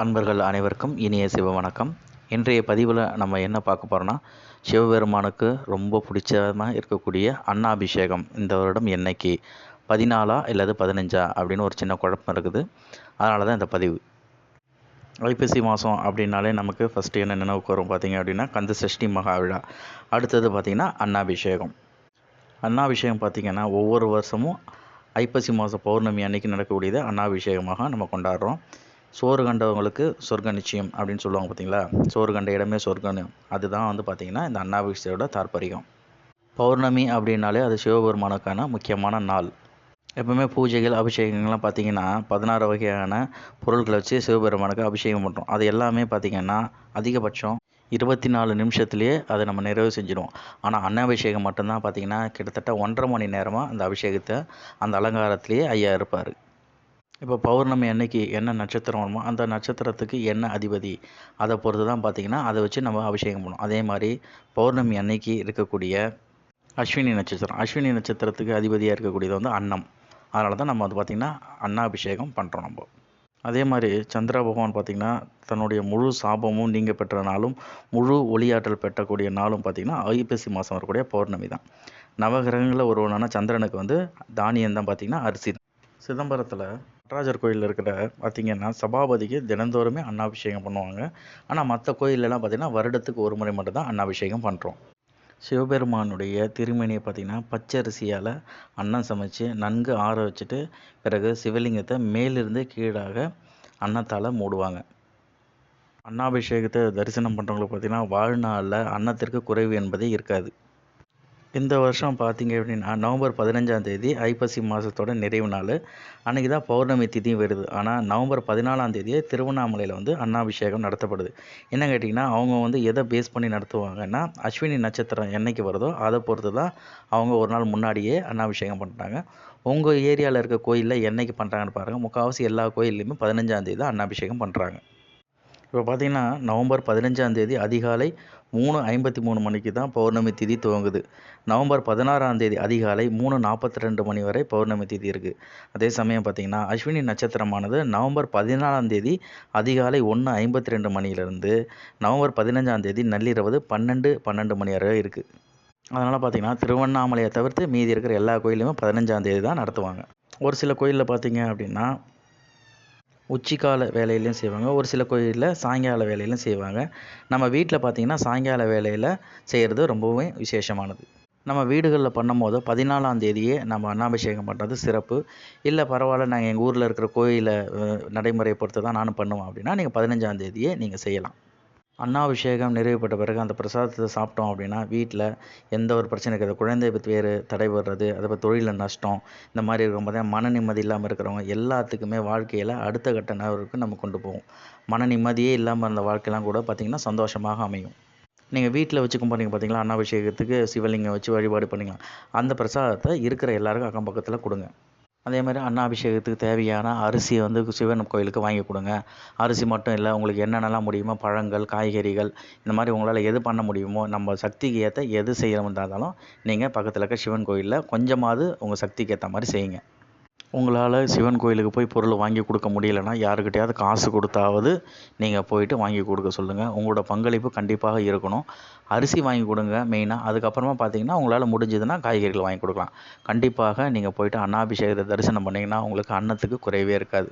அன்பர்கள் அனைவருக்கும் இனிய சிவ வணக்கம். இன்றைய பதிவில் நம்ம என்ன பார்க்க போகிறோன்னா, சிவபெருமானுக்கு ரொம்ப பிடிச்சமாக இருக்கக்கூடிய அன்னாபிஷேகம் இந்த வருடம் என்னைக்கு 14 இல்லது 15 அப்படின்னு ஒரு சின்ன குழப்பம் இருக்குது. அதனால தான் இந்த பதிவு. ஐப்பசி மாதம் அப்படின்னாலே நமக்கு ஃபஸ்ட்டு என்ன நினைவுக்கு வரும் பார்த்திங்க அப்படின்னா, கந்த சஷ்டி மகா விழா. அடுத்தது பார்த்திங்கன்னா அன்னாபிஷேகம். அன்னாபிஷேகம் பார்த்திங்கன்னா ஒவ்வொரு வருஷமும் ஐப்பசி மாதம் பௌர்ணமி அன்னைக்கு நடக்கக்கூடியது அன்னாபிஷேகமாக நம்ம கொண்டாடுறோம். சோறு கண்டவங்களுக்கு சொர்க்க நிச்சயம் அப்படின்னு சொல்லுவாங்க பார்த்தீங்களா. சோறு கண்ட இடமே சொர்க்கம்னு. அதுதான் பார்த்திங்கன்னா இந்த அன்னாபிஷேகத்தோட தாற்பரியம். பௌர்ணமி அப்படின்னாலே அது சிவபெருமானுக்கான முக்கியமான நாள். எப்பவுமே பூஜைகள் அபிஷேகங்கள்லாம் பார்த்திங்கன்னா 16 வகையான பொருட்களை வச்சு சிவபெருமானுக்கு அபிஷேகம் பண்ணுறோம். அது எல்லாமே பார்த்திங்கன்னா அதிகபட்சம் 24 நிமிஷத்துலேயே அதை நம்ம நிறைவு செஞ்சிடுவோம். ஆனால் அன்னாபிஷேகம் மட்டும்தான் பார்த்திங்கன்னா கிட்டத்தட்ட 1.5 மணி நேரமாக அந்த அபிஷேகத்தை அந்த அலங்காரத்திலேயே ஐயா இருப்பார். இப்போ பௌர்ணமி அன்னைக்கு என்ன நட்சத்திரம் வருமோ அந்த நட்சத்திரத்துக்கு என்ன அதிபதி, அதை பொறுத்து தான் பார்த்திங்கன்னா அதை வச்சு நம்ம அபிஷேகம் பண்ணுவோம். அதே மாதிரி பௌர்ணமி அன்னைக்கு இருக்கக்கூடிய அஸ்வினி நட்சத்திரத்துக்கு அதிபதியாக இருக்கக்கூடியது அன்னம். அதனால தான் நம்ம பார்த்திங்கன்னா அன்னாபிஷேகம் பண்ணுறோம் நம்ம. அதே மாதிரி சந்திர பகவான் பார்த்திங்கன்னா தன்னுடைய முழு சாபமும் நீங்க பெற்ற நாளும் முழு ஒளியாற்றல் பெற்றக்கூடிய நாளும் பார்த்திங்கன்னா ஐப்பசி மாதம் வரக்கூடிய பௌர்ணமி தான். நவகிரகங்களில் ஒருவனான சந்திரனுக்கு தானியம் தான் பார்த்திங்கன்னா அரிசி. சிதம்பரத்தில் நடராஜர் கோயிலில் இருக்கிற பார்த்திங்கன்னா சபாபதிக்கு தினந்தோறுமே அன்னாபிஷேகம் பண்ணுவாங்க. ஆனால் மற்ற கோயிலெலாம் பார்த்திங்கன்னா வருடத்துக்கு ஒரு முறை மட்டும்தான் அன்னாபிஷேகம் பண்ணுறோம். சிவபெருமானுடைய திருமேனியை பார்த்திங்கன்னா பச்சரிசியால் அன்னம் சமைச்சு நன்கு ஆற வச்சுட்டு பிறகு சிவலிங்கத்தை மேலிருந்து கீழாக அன்னத்தால் மூடுவாங்க. அன்னாபிஷேகத்தை தரிசனம் பண்ணுறவங்களுக்கு பார்த்திங்கன்னா வாழ்நாளில் அன்னத்திற்கு குறைவு என்பதே இருக்காது. இந்த வருஷம் பார்த்திங்க அப்படின்னா நவம்பர் 15ஆம் தேதி ஐப்பசி மாதத்தோட நிறைவு நாள். அன்றைக்கி தான் பௌர்ணமி திதியும் வருது. ஆனால் நவம்பர் 14ஆம் தேதியே திருவண்ணாமலையில் அன்னாபிஷேகம் நடத்தப்படுது. என்ன கேட்டிங்கன்னா அவங்க எதை பேஸ் பண்ணி நடத்துவாங்கன்னா அஸ்வினி நட்சத்திரம் என்னைக்கு வருதோ அதை பொறுத்து தான் அவங்க ஒரு நாள் முன்னாடியே அன்னாபிஷேகம் பண்ணுறாங்க. உங்கள் ஏரியாவில் இருக்க கோயிலில் என்னைக்கு பண்ணுறாங்கன்னு பாருங்கள். முக்கால்வாசி எல்லா கோயில்லையுமே 15ஆம் தேதி தான் அன்னாபிஷேகம் பண்ணுறாங்க. இப்போ பார்த்திங்கன்னா நவம்பர் 15ஆம் தேதி அதிகாலை 3:53 மணிக்கு தான் பௌர்ணமி திதி துவங்குது. நவம்பர் 16ஆம் தேதி அதிகாலை 3:42 மணி வரை பௌர்ணமி திதி இருக்குது. அதே சமயம் பார்த்திங்கன்னா அஸ்வினி நட்சத்திரமானது நவம்பர் 14ஆம் தேதி அதிகாலை 1:52 மணியிலிருந்து நவம்பர் 15ஆம் தேதி நள்ளிரவு 12 மணி வரை இருக்குது. அதனால் பார்த்திங்கன்னா திருவண்ணாமலையை தவிர்த்து மீதி இருக்கிற எல்லா கோயிலுமே 15ஆம் தேதி தான் நடத்துவாங்க. ஒரு சில கோயிலில் பார்த்திங்க அப்படின்னா உச்சிக்கால வேலையிலையும் செய்வாங்க. ஒரு சில கோயிலில் சாயங்கால வேலையிலும் செய்வாங்க. நம்ம வீட்டில் பார்த்திங்கன்னா சாயங்கால வேலையில் செய்கிறது ரொம்பவே விசேஷமானது. நம்ம வீடுகளில் பண்ணும்போது 14ஆம் தேதியே நம்ம அன்னாபிஷேகம் பண்ணுறது சிறப்பு. இல்லை பரவாயில்ல நாங்கள் எங்கள் ஊரில் இருக்கிற கோயிலை நடைமுறையை பொறுத்து தான் நானும் பண்ணுவோம் அப்படின்னா நீங்கள் 15ஆம் தேதியே நீங்கள் செய்யலாம். அன்னாபிஷேகம் நிறைவுபட்ட பிறகு அந்த பிரசாதத்தை சாப்பிட்டோம் அப்படின்னா வீட்டில் எந்த ஒரு பிரச்சனை இருக்காது. குழந்தை பேர் தடைபடுறது, அதை தொழிலில் நஷ்டம், இந்த மாதிரி இருக்கும்போது மன நிம்மதி இல்லாமல் இருக்கிறவங்க எல்லாத்துக்குமே வாழ்க்கையில் அடுத்த கட்ட நகர்வுக்கு நம்ம கொண்டு போவோம். மன நிம்மதியே இல்லாமல் இருந்த வாழ்க்கையெல்லாம் கூட பார்த்திங்கன்னா சந்தோஷமாக அமையும். நீங்கள் வீட்டில் வச்சு கும்பிட்றீங்க பார்த்திங்களா, அன்னாபிஷேகத்துக்கு சிவலிங்கம் வச்சு வழிபாடு பண்ணிக்கலாம். அந்த பிரசாதத்தை இருக்கிற எல்லாருக்கும் அக்கம் பக்கத்தில் கொடுங்க. அதே மாதிரி அன்னாபிஷேகத்துக்கு தேவையான அரிசியை சிவன் கோயிலுக்கு வாங்கி கொடுங்க. அரிசி மட்டும் இல்லை, உங்களுக்கு என்னென்னலாம் முடியுமோ பழங்கள், காய்கறிகள், இந்த மாதிரி உங்களால் எது பண்ண முடியுமோ நம்ம சக்திக்கு ஏற்ற எது செய்கிறோம்னு இருந்தாலும் நீங்கள் பக்கத்தில் இருக்க சிவன் கோயிலில் கொஞ்சமாவது உங்கள் சக்திக்கு ஏற்ற மாதிரி செய்யுங்க. உங்களால் சிவன் கோயிலுக்கு போய் பொருள் வாங்கி கொடுக்க முடியலைன்னா யாருக்கிட்டையாவது காசு கொடுத்தாவது நீங்கள் போயிட்டு வாங்கி கொடுக்க சொல்லுங்கள். உங்களோட பங்களிப்பு கண்டிப்பாக இருக்கணும். அரிசி வாங்கி கொடுங்க மெயினாக. அதுக்கப்புறமா பார்த்தீங்கன்னா உங்களால் முடிஞ்சதுன்னா காய்கறிகள் வாங்கி கொடுக்கலாம். கண்டிப்பாக நீங்கள் போயிட்டு அன்னாபிஷேகத்தை தரிசனம் பண்ணிங்கன்னா உங்களுக்கு அன்னத்துக்கு குறைவே இருக்காது.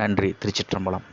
நன்றி. திருச்சிற்றம்பலம்.